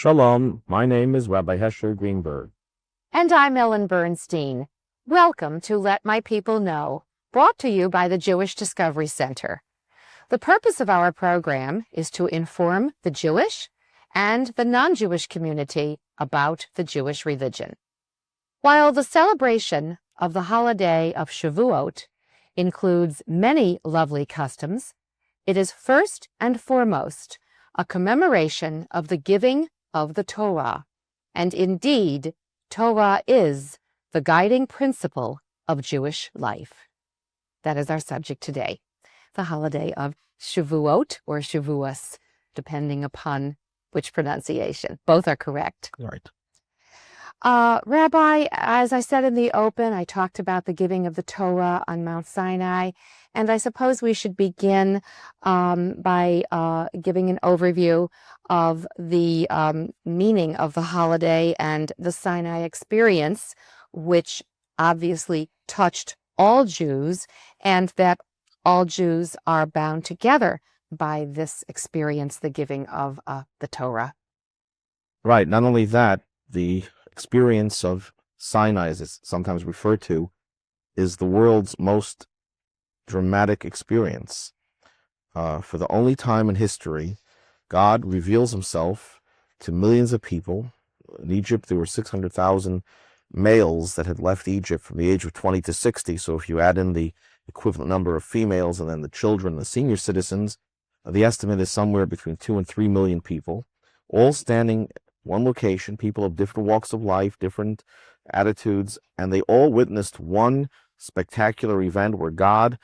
Shalom, my name is Rabbi Heschel Greenberg. And I'm Ellen Bernstein. Welcome to Let My People Know, brought to you by the Jewish Discovery Center. The purpose of our program is to inform the Jewish and the non-Jewish community about the Jewish religion. While the celebration of the holiday of Shavuot includes many lovely customs, it is first and foremost a commemoration of the giving of the Torah. And indeed, Torah is the guiding principle of Jewish life. That is our subject today, the holiday of Shavuot or Shavuos, depending upon which pronunciation. Both are correct. Right. Rabbi, as I said in the open, I talked about the giving of the Torah on Mount Sinai, and I suppose we should begin by giving an overview of the meaning of the holiday and the Sinai experience, which obviously touched all Jews, and that all Jews are bound together by this experience, the giving of the Torah. Right. Not only that, the experience of Sinai, as it's sometimes referred to, is the world's most dramatic experience. For the only time in history, God reveals himself to millions of people. In Egypt, there were 600,000 males that had left Egypt from the age of 20 to 60. So if you add in the equivalent number of females and then the children, the senior citizens, the estimate is somewhere between 2 and 3 million people, all standing one location, people of different walks of life, different attitudes, and they all witnessed one spectacular event where God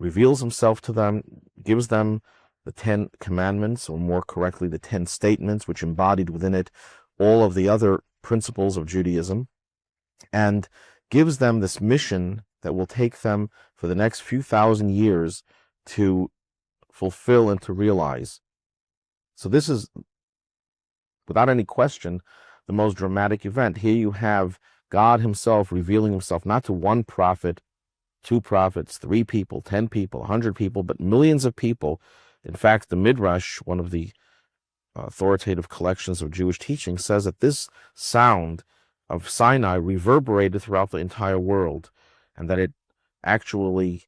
reveals himself to them, gives them the 10 commandments, or more correctly, the 10 statements, which embodied within it all of the other principles of Judaism, and gives them this mission that will take them for the next few thousand years to fulfill and to realize. So this is, without any question, the most dramatic event. Here you have God himself revealing himself not to one prophet, 2 prophets, 3 people, 10 people, 100 people, but millions of people. In fact, the Midrash, one of the authoritative collections of Jewish teaching, says that this sound of Sinai reverberated throughout the entire world, and that it actually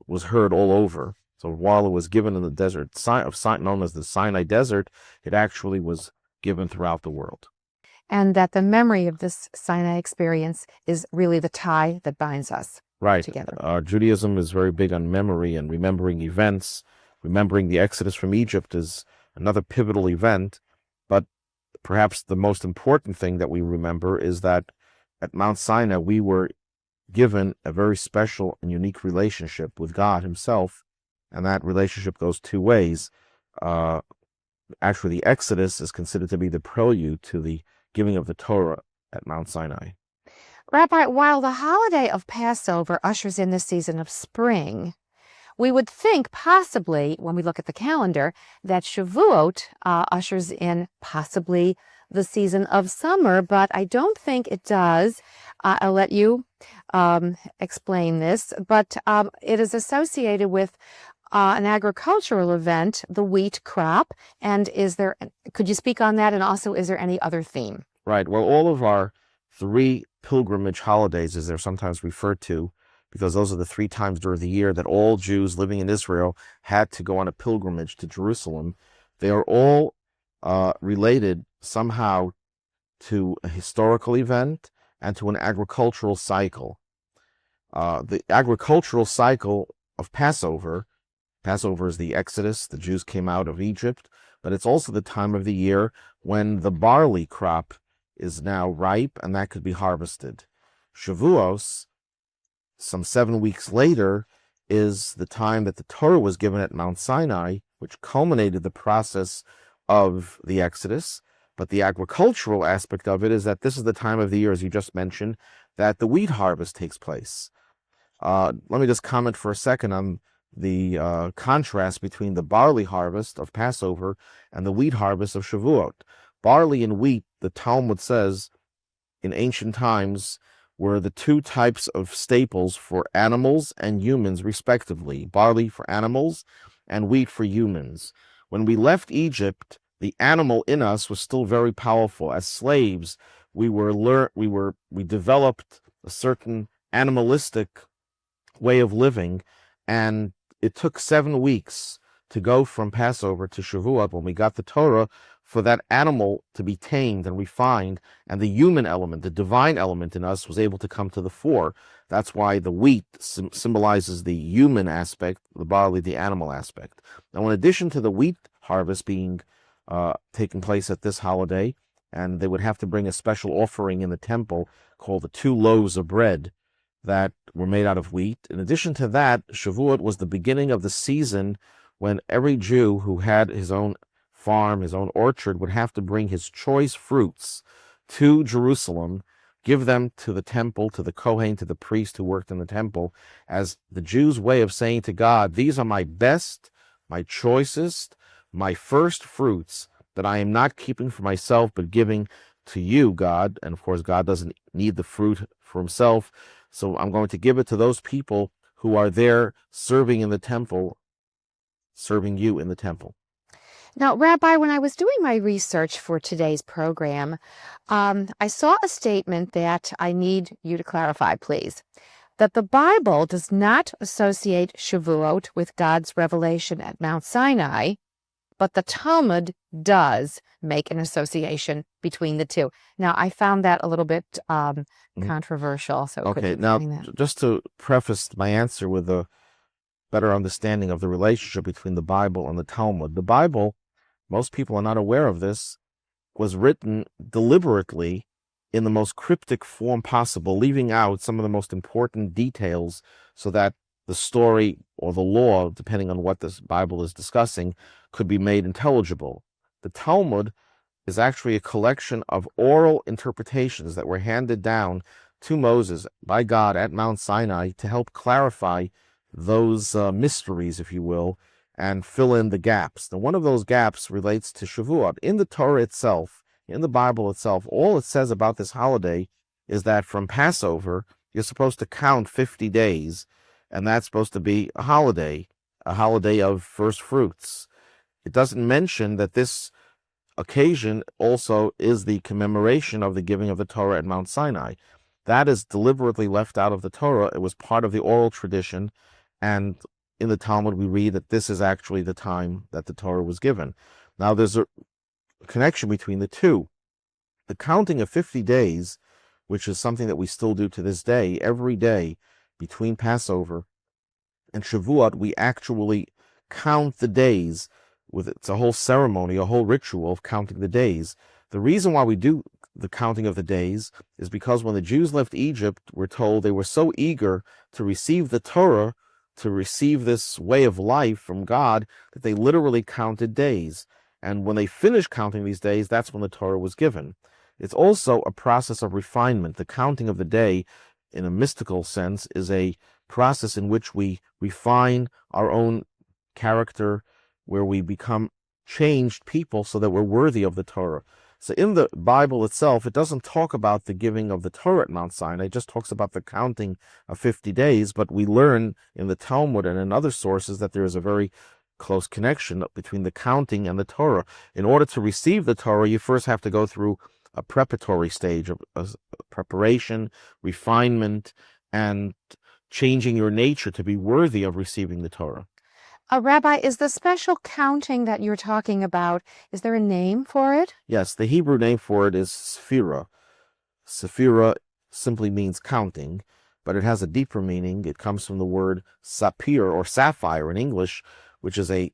was heard all over. So while it was given in the desert, known as the Sinai Desert, it actually was given throughout the world. And that the memory of this Sinai experience is really the tie that binds us together. Judaism is very big on memory and remembering events. Remembering the Exodus from Egypt is another pivotal event, but perhaps the most important thing that we remember is that at Mount Sinai we were given a very special and unique relationship with God himself, and that relationship goes 2 ways. Actually, the Exodus is considered to be the prelude to the giving of the Torah at Mount Sinai. Rabbi, while the holiday of Passover ushers in the season of spring, we would think possibly, when we look at the calendar, that Shavuot ushers in possibly the season of summer, but I don't think it does. I'll let you explain this, but it is associated with an agricultural event, the wheat crop. And could you speak on that? And also, is there any other theme? Right. Well, all of our 3 pilgrimage holidays, as they're sometimes referred to, because those are the 3 times during the year that all Jews living in Israel had to go on a pilgrimage to Jerusalem, they are all related somehow to a historical event and to an agricultural cycle. The agricultural cycle of Passover is the Exodus. The Jews came out of Egypt, but it's also the time of the year when the barley crop is now ripe and that could be harvested. Shavuos, some 7 weeks later, is the time that the Torah was given at Mount Sinai, which culminated the process of the Exodus. But the agricultural aspect of it is that this is the time of the year, as you just mentioned, that the wheat harvest takes place. Let me just comment for a second on the contrast between the barley harvest of Passover and the wheat harvest of Shavuot. Barley and wheat, the Talmud says, in ancient times, were the 2 types of staples for animals and humans, respectively. Barley for animals and wheat for humans. When we left Egypt, the animal in us was still very powerful. As slaves, we developed a certain animalistic way of living, and it took 7 weeks to go from Passover to Shavuot, when we got the Torah, for that animal to be tamed and refined, and the human element, the divine element in us, was able to come to the fore. That's why the wheat symbolizes the human aspect, the barley, the animal aspect. Now, in addition to the wheat harvest being taking place at this holiday, and they would have to bring a special offering in the temple called the 2 loaves of bread that were made out of wheat. In addition to that, Shavuot was the beginning of the season when every Jew who had his own farm, his own orchard, would have to bring his choice fruits to Jerusalem, give them to the temple, to the Kohen, to the priest who worked in the temple, as the Jews' way of saying to God, these are my best, my choicest, my first fruits that I am not keeping for myself, but giving to you, God. And of course, God doesn't need the fruit for himself. So I'm going to give it to those people who are there serving in the temple, serving you in the temple. Now, Rabbi, when I was doing my research for today's program, I saw a statement that I need you to clarify, please. That the Bible does not associate Shavuot with God's revelation at Mount Sinai, but the Talmud does make an association between the two. Now, I found that a little bit controversial. So okay, now, just to preface my answer with a better understanding of the relationship between the Bible and the Talmud. The Bible, most people are not aware of this, was written deliberately in the most cryptic form possible, leaving out some of the most important details so that the story or the law, depending on what this Bible is discussing, could be made intelligible. The Talmud is actually a collection of oral interpretations that were handed down to Moses by God at Mount Sinai to help clarify those mysteries, if you will, and fill in the gaps. Now, one of those gaps relates to Shavuot. In the Torah itself, in the Bible itself, all it says about this holiday is that from Passover, you're supposed to count 50 days, and that's supposed to be a holiday of first fruits. It doesn't mention that this occasion also is the commemoration of the giving of the Torah at Mount Sinai. That is deliberately left out of the Torah. It was part of the oral tradition, and in the Talmud we read that this is actually the time that the Torah was given. Now, there's a connection between the two. The counting of 50 days, which is something that we still do to this day, every day between Passover and Shavuot, we actually count the days. It's a whole ceremony, a whole ritual of counting the days. The reason why we do the counting of the days is because when the Jews left Egypt, we're told they were so eager to receive the Torah, to receive this way of life from God, that they literally counted days. And when they finished counting these days, that's when the Torah was given. It's also a process of refinement. The counting of the day, in a mystical sense, is a process in which we refine our own character, where we become changed people so that we're worthy of the Torah. So in the Bible itself, it doesn't talk about the giving of the Torah at Mount Sinai. It just talks about the counting of 50 days. But we learn in the Talmud and in other sources that there is a very close connection between the counting and the Torah. In order to receive the Torah, you first have to go through a preparatory stage of preparation, refinement, and changing your nature to be worthy of receiving the Torah. Rabbi, is the special counting that you're talking about, is there a name for it? Yes, the Hebrew name for it is Sefirat. Sefirat simply means counting, but it has a deeper meaning. It comes from the word sapphire or sapphire in English, which is a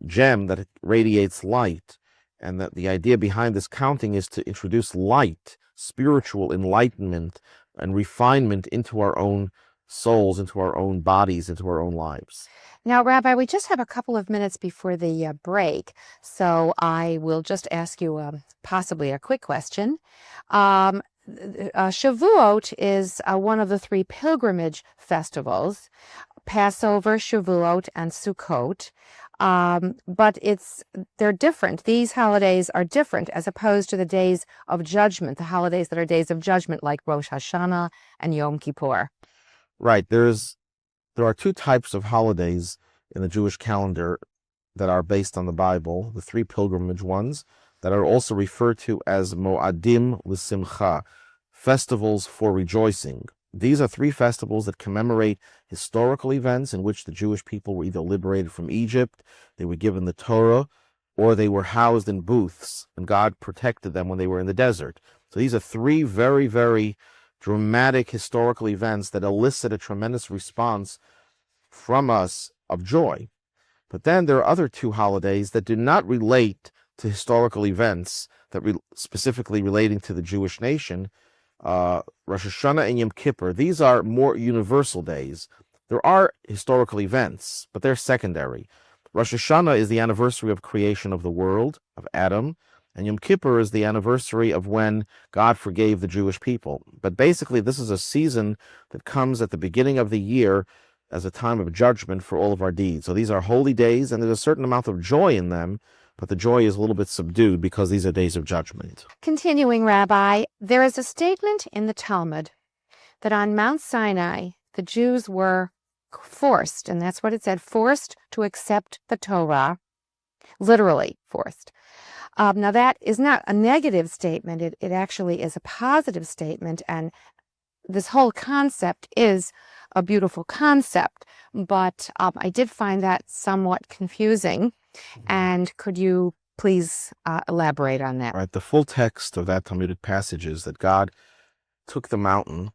gem that radiates light. And that the idea behind this counting is to introduce light, spiritual enlightenment, and refinement into our own souls, into our own bodies, into our own lives. Now, Rabbi, we just have a couple of minutes before the break, so I will just ask you possibly a quick question. Shavuot is one of the 3 pilgrimage festivals, Passover, Shavuot, and Sukkot. But they're different. These holidays are different as opposed to the days of judgment, the holidays that are days of judgment like Rosh Hashanah and Yom Kippur. Right. There are 2 types of holidays in the Jewish calendar that are based on the Bible, the 3 pilgrimage ones, that are also referred to as Mo'adim L'Simcha, festivals for rejoicing. These are 3 festivals that commemorate historical events in which the Jewish people were either liberated from Egypt, they were given the Torah, or they were housed in booths, and God protected them when they were in the desert. So these are 3 very, very dramatic historical events that elicit a tremendous response from us of joy. But then there are other 2 holidays that do not relate to historical events, that specifically relating to the Jewish nation, Rosh Hashanah and Yom Kippur. These are more universal days. There are historical events, but they're secondary. Rosh Hashanah is the anniversary of creation of the world, of Adam, and Yom Kippur is the anniversary of when God forgave the Jewish people. But basically, this is a season that comes at the beginning of the year as a time of judgment for all of our deeds. So these are holy days, and there's a certain amount of joy in them, but the joy is a little bit subdued because these are days of judgment. Continuing, Rabbi, there is a statement in the Talmud that on Mount Sinai, the Jews were forced, and that's what it said, forced to accept the Torah, literally forced. Now, that is not a negative statement. It actually is a positive statement, and this whole concept is a beautiful concept, but I did find that somewhat confusing. And could you please elaborate on that? Right. The full text of that Talmudic passage is that God took the mountain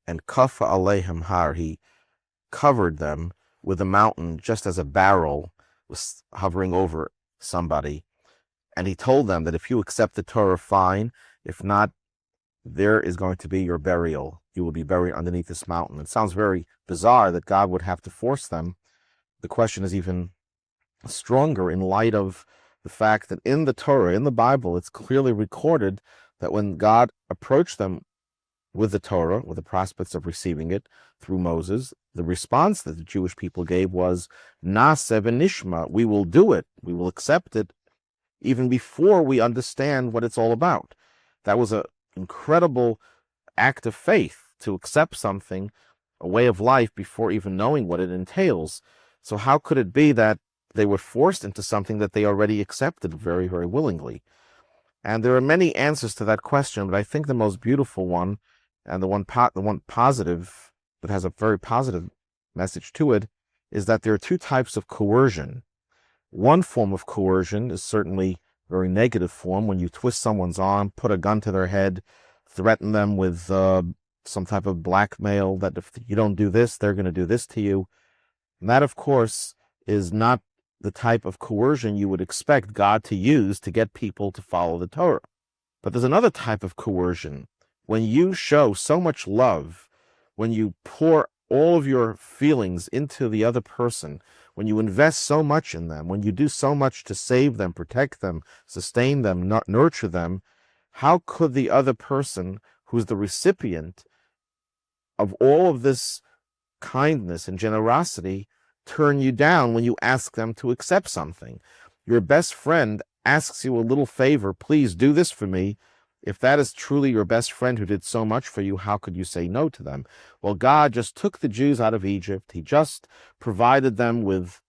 and kafa alehem har. He covered them with a mountain just as a barrel was hovering over somebody. And he told them that if you accept the Torah, fine. If not, there is going to be your burial. You will be buried underneath this mountain. It sounds very bizarre that God would have to force them. The question is even stronger in light of the fact that in the Torah, in the Bible, it's clearly recorded that when God approached them with the Torah, with the prospects of receiving it through Moses, the response that the Jewish people gave was, Naseh v'nishma, we will do it, we will accept it, even before we understand what it's all about. That was an incredible act of faith, to accept something, a way of life, before even knowing what it entails. So how could it be that they were forced into something that they already accepted very, very willingly? And there are many answers to that question, but I think the most beautiful one, and the one positive, that has a very positive message to it, is that there are 2 types of coercion. One form of coercion is certainly a very negative form, when you twist someone's arm, put a gun to their head, threaten them with some type of blackmail, that if you don't do this, they're going to do this to you. And that, of course, is not the type of coercion you would expect God to use to get people to follow the Torah. But there's another type of coercion. When you show so much love, when you pour all of your feelings into the other person, when you invest so much in them, when you do so much to save them, protect them, sustain them, nurture them, how could the other person, who's the recipient of all of this kindness and generosity, turn you down when you ask them to accept something? Your best friend asks you a little favor, please do this for me. If that is truly your best friend who did so much for you, how could you say no to them? Well, God just took the Jews out of Egypt. He just provided them with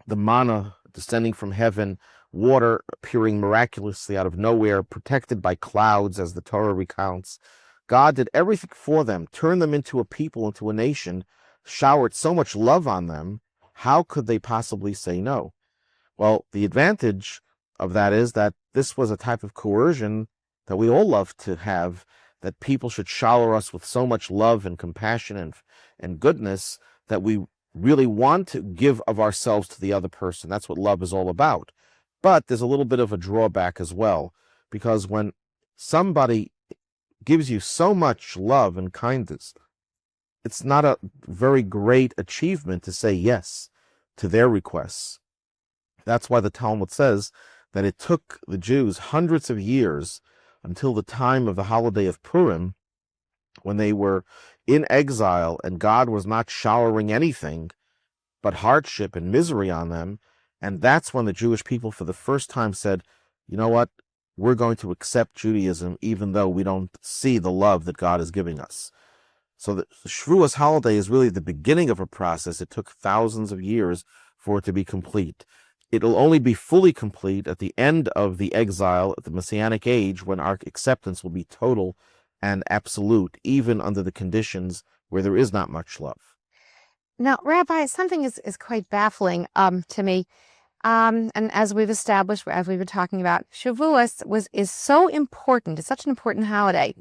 the manna descending from heaven, water appearing miraculously out of nowhere, protected by clouds, as the Torah recounts. God did everything for them, turned them into a people, into a nation, showered so much love on them. How could they possibly say no? Well, the advantage of that is that this was a type of coercion that we all love to have, that people should shower us with so much love and compassion and goodness that we really want to give of ourselves to the other person. That's what love is all about. But there's a little bit of a drawback as well, because when somebody gives you so much love and kindness, it's not a very great achievement to say yes to their requests. That's why the Talmud says that it took the Jews hundreds of years until the time of the holiday of Purim, when they were in exile and God was not showering anything but hardship and misery on them. And that's when the Jewish people for the first time said, you know what, we're going to accept Judaism even though we don't see the love that God is giving us. So the Shavuot holiday is really the beginning of a process. It took thousands of years for it to be complete. It'll only be fully complete at the end of the exile, at the Messianic age, when our acceptance will be total and absolute, even under the conditions where there is not much love. Now, Rabbi, something is quite baffling to me. And as we've established, as we've been talking about, Shavuot is so important. It's such an important holiday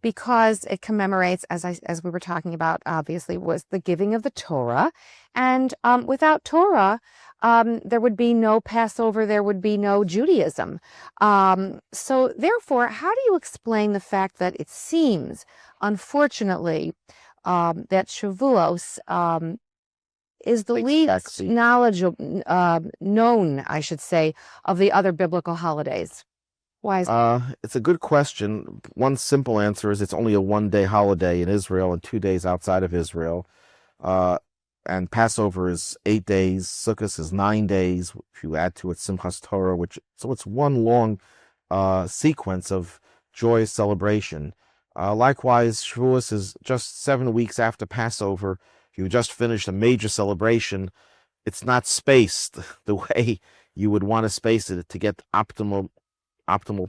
because it commemorates, as we were talking about, obviously, was the giving of the Torah. And without Torah, there would be no Passover, there would be no Judaism. So therefore, how do you explain the fact that it seems, unfortunately, that Shavuot is the least knowledgeable, known, I should say, of the other biblical holidays? Why is it's a good question. One simple answer is it's only a one-day holiday in Israel and 2 days outside of Israel. And Passover is 8 days. Sukkot is 9 days. If you add to it Simchas Torah, so it's one long sequence of joyous celebration. Likewise, Shavuot is just 7 weeks after Passover. If you just finished a major celebration, it's not spaced the way you would want to space it to get optimal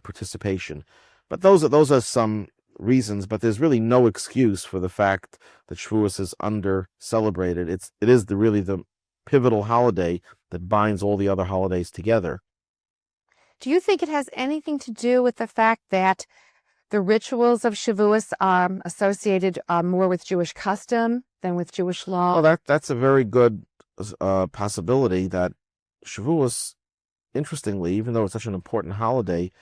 participation. But those are some reasons, but there's really no excuse for the fact that Shavuot is under-celebrated. It is really the pivotal holiday that binds all the other holidays together. Do you think it has anything to do with the fact that the rituals of Shavuot are associated more with Jewish custom than with Jewish law? Well, that's a very good possibility that Shavuot, interestingly, even though it's such an important holiday,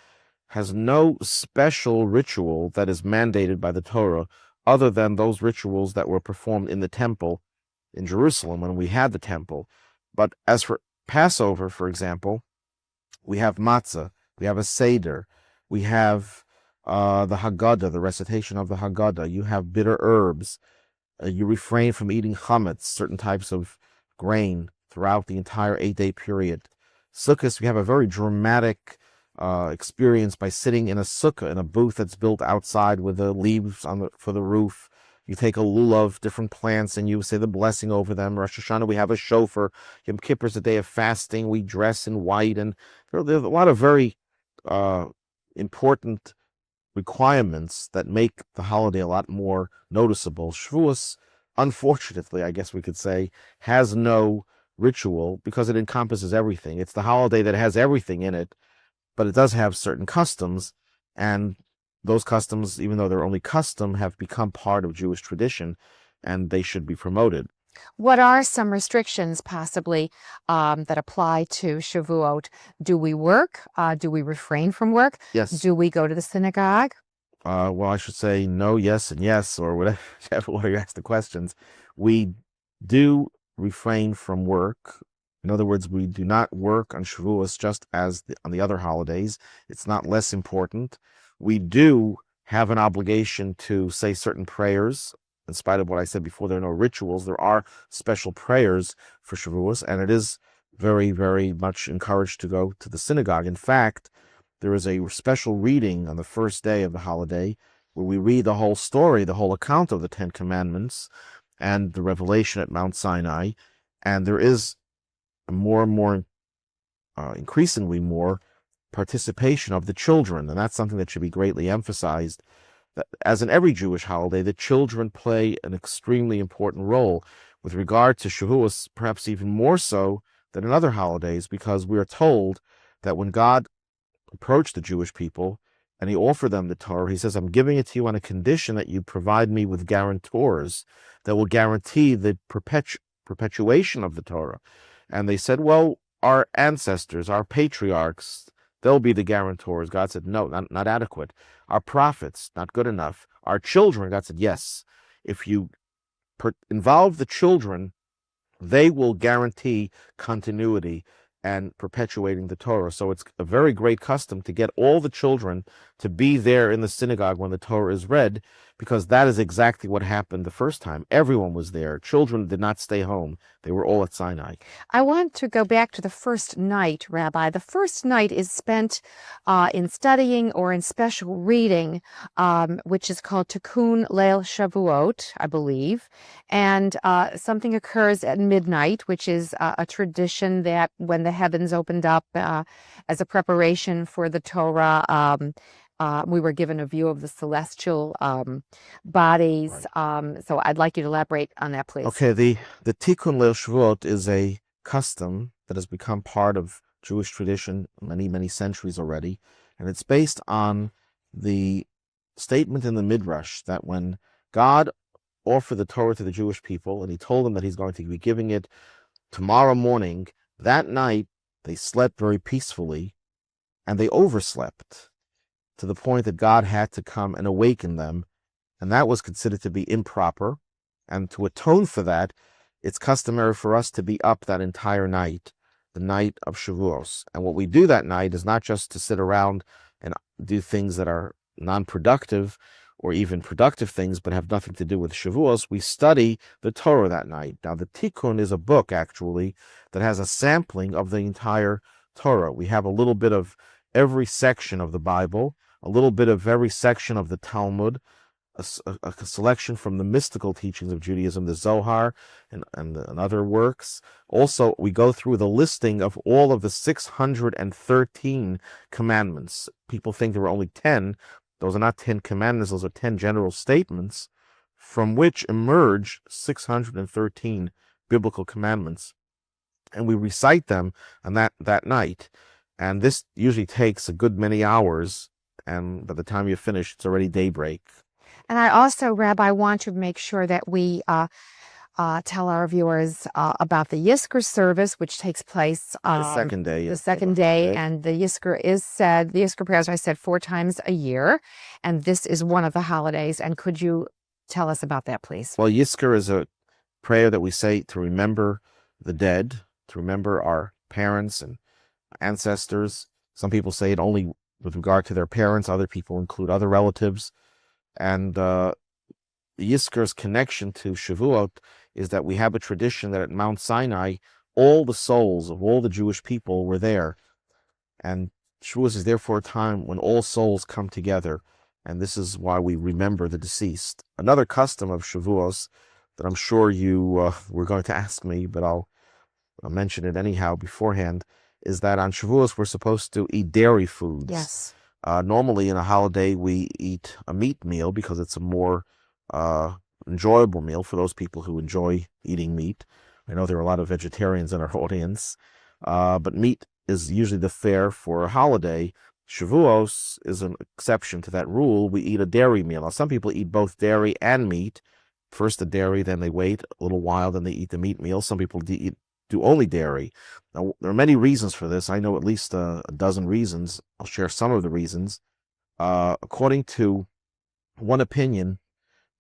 has no special ritual that is mandated by the Torah other than those rituals that were performed in the temple in Jerusalem when we had the temple. But as for Passover, for example, we have matzah, we have a seder, we have the Haggadah, the recitation of the Haggadah, you have bitter herbs, you refrain from eating chametz, certain types of grain, throughout the entire 8-day period. Sukkot, we have a very dramatic experience by sitting in a sukkah, in a booth that's built outside with the leaves for the roof. You take a lulav, different plants, and you say the blessing over them. Rosh Hashanah, we have a shofar. Yom Kippur is a day of fasting. We dress in white, and there are a lot of very important requirements that make the holiday a lot more noticeable. Shavuot, unfortunately, I guess we could say, has no ritual because it encompasses everything. It's the holiday that has everything in it, but it does have certain customs, and those customs, even though they're only custom, have become part of Jewish tradition, and they should be promoted. What are some restrictions possibly that apply to Shavuot? Do we work? Do we refrain from work? Yes. Do we go to the synagogue? Well, I should say no, yes, and yes, or whatever order you ask the questions. We do refrain from work. In other words, we do not work on Shavuot just as on the other holidays. It's not less important. We do have an obligation to say certain prayers. In spite of what I said before, there are no rituals. There are special prayers for Shavuot, and it is very, very much encouraged to go to the synagogue. In fact, there is a special reading on the first day of the holiday where we read the whole story, the whole account of the Ten Commandments and the revelation at Mount Sinai, and there is more and more, increasingly more, participation of the children, and that's something that should be greatly emphasized. That, as in every Jewish holiday, the children play an extremely important role. With regard to Shavuot, perhaps even more so than in other holidays, because we are told that when God approached the Jewish people and he offered them the Torah, he says, I'm giving it to you on a condition that you provide me with guarantors that will guarantee the perpetuation of the Torah. And they said, well, our ancestors, our patriarchs, they'll be the guarantors. God said, no, not adequate. Our prophets, not good enough. Our children, God said, yes. If you involve the children, they will guarantee continuity and perpetuating the Torah. So it's a very great custom to get all the children to be there in the synagogue when the Torah is read, because that is exactly what happened the first time. Everyone was there. Children did not stay home. They were all at Sinai. I want to go back to the first night, Rabbi. The first night is spent in studying or in special reading, which is called Tikkun, Leil, Shavuot, I believe. And something occurs at midnight, which is a tradition that when the heavens opened up as a preparation for the Torah, we were given a view of the celestial bodies. Right. So I'd like you to elaborate on that, please. Okay, the Tikkun Leil Shavuot is a custom that has become part of Jewish tradition many, many centuries already. And it's based on the statement in the Midrash that when God offered the Torah to the Jewish people and he told them that he's going to be giving it tomorrow morning, that night they slept very peacefully and they overslept to the point that God had to come and awaken them. And that was considered to be improper. And to atone for that, it's customary for us to be up that entire night, the night of Shavuos. And what we do that night is not just to sit around and do things that are non-productive or even productive things, but have nothing to do with Shavuos. We study the Torah that night. Now, the Tikkun is a book, actually, that has a sampling of the entire Torah. We have a little bit of every section of the Bible, a little bit of every section of the Talmud, a selection from the mystical teachings of Judaism, the Zohar, and other works. Also, we go through the listing of all of the 613 commandments. People think there were only 10. Those are not 10 commandments. Those are 10 general statements from which emerge 613 biblical commandments. And we recite them on that night. And this usually takes a good many hours. And by the time you finish, it's already daybreak. And I also, Rabbi, want to make sure that we tell our viewers about the Yizkor service, which takes place the second day. The second day, and the Yizkor the Yizkor prayers are said 4 times a year, and this is one of the holidays. And could you tell us about that, please? Well, Yizkor is a prayer that we say to remember the dead, to remember our parents and ancestors. Some people say it only with regard to their parents. Other people include other relatives. And Yizkor's connection to Shavuot is that we have a tradition that at Mount Sinai, all the souls of all the Jewish people were there. And Shavuot is therefore a time when all souls come together. And this is why we remember the deceased. Another custom of Shavuot that I'm sure you were going to ask me, but I'll mention it anyhow beforehand, is that on Shavuot we're supposed to eat dairy foods. Yes. Normally in a holiday, we eat a meat meal because it's a more enjoyable meal for those people who enjoy eating meat. I know there are a lot of vegetarians in our audience, but meat is usually the fare for a holiday. Shavuos is an exception to that rule. We eat a dairy meal. Now, some people eat both dairy and meat. First the dairy, then they wait a little while, then they eat the meat meal. Some people do only dairy. Now, there are many reasons for this. I know at least a dozen reasons. I'll share some of the reasons. According to one opinion,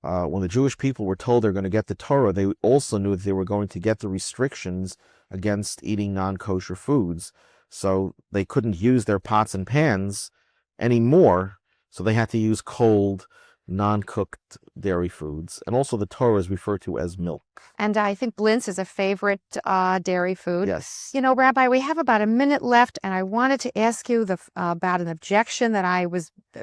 when the Jewish people were told they're going to get the Torah, they also knew that they were going to get the restrictions against eating non-kosher foods. So they couldn't use their pots and pans anymore. So they had to use cold, non-cooked dairy foods. And also the Torah is referred to as milk. And I think blintz is a favorite dairy food. Yes. You know, Rabbi, we have about a minute left, and I wanted to ask you about an objection that I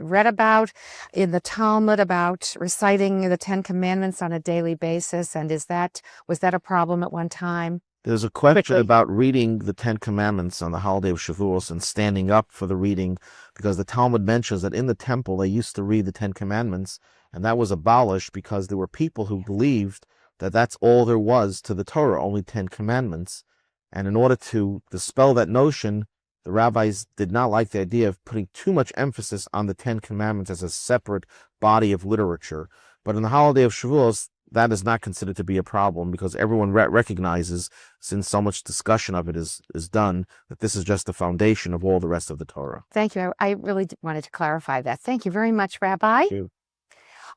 read about in the Talmud about reciting the 10 Commandments on a daily basis. And was that a problem at one time? There's a question about reading the 10 Commandments on the holiday of Shavuos and standing up for the reading, because the Talmud mentions that in the temple they used to read the 10 Commandments, and that was abolished because there were people who believed that that's all there was to the Torah, only 10 Commandments. And in order to dispel that notion, the rabbis did not like the idea of putting too much emphasis on the 10 Commandments as a separate body of literature. But in the holiday of Shavuos, that is not considered to be a problem because everyone recognizes, since so much discussion of it is done, that this is just the foundation of all the rest of the Torah. Thank you. I really wanted to clarify that. Thank you very much, Rabbi. Thank you.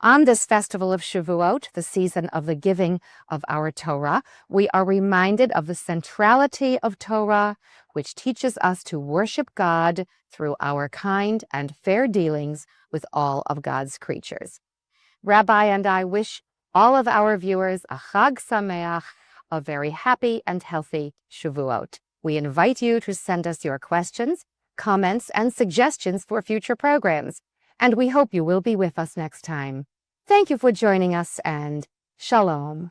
On this festival of Shavuot, the season of the giving of our Torah, we are reminded of the centrality of Torah, which teaches us to worship God through our kind and fair dealings with all of God's creatures. Rabbi and I wish all of our viewers a Chag Sameach, a very happy and healthy Shavuot. We invite you to send us your questions, comments, and suggestions for future programs, and we hope you will be with us next time. Thank you for joining us, and Shalom.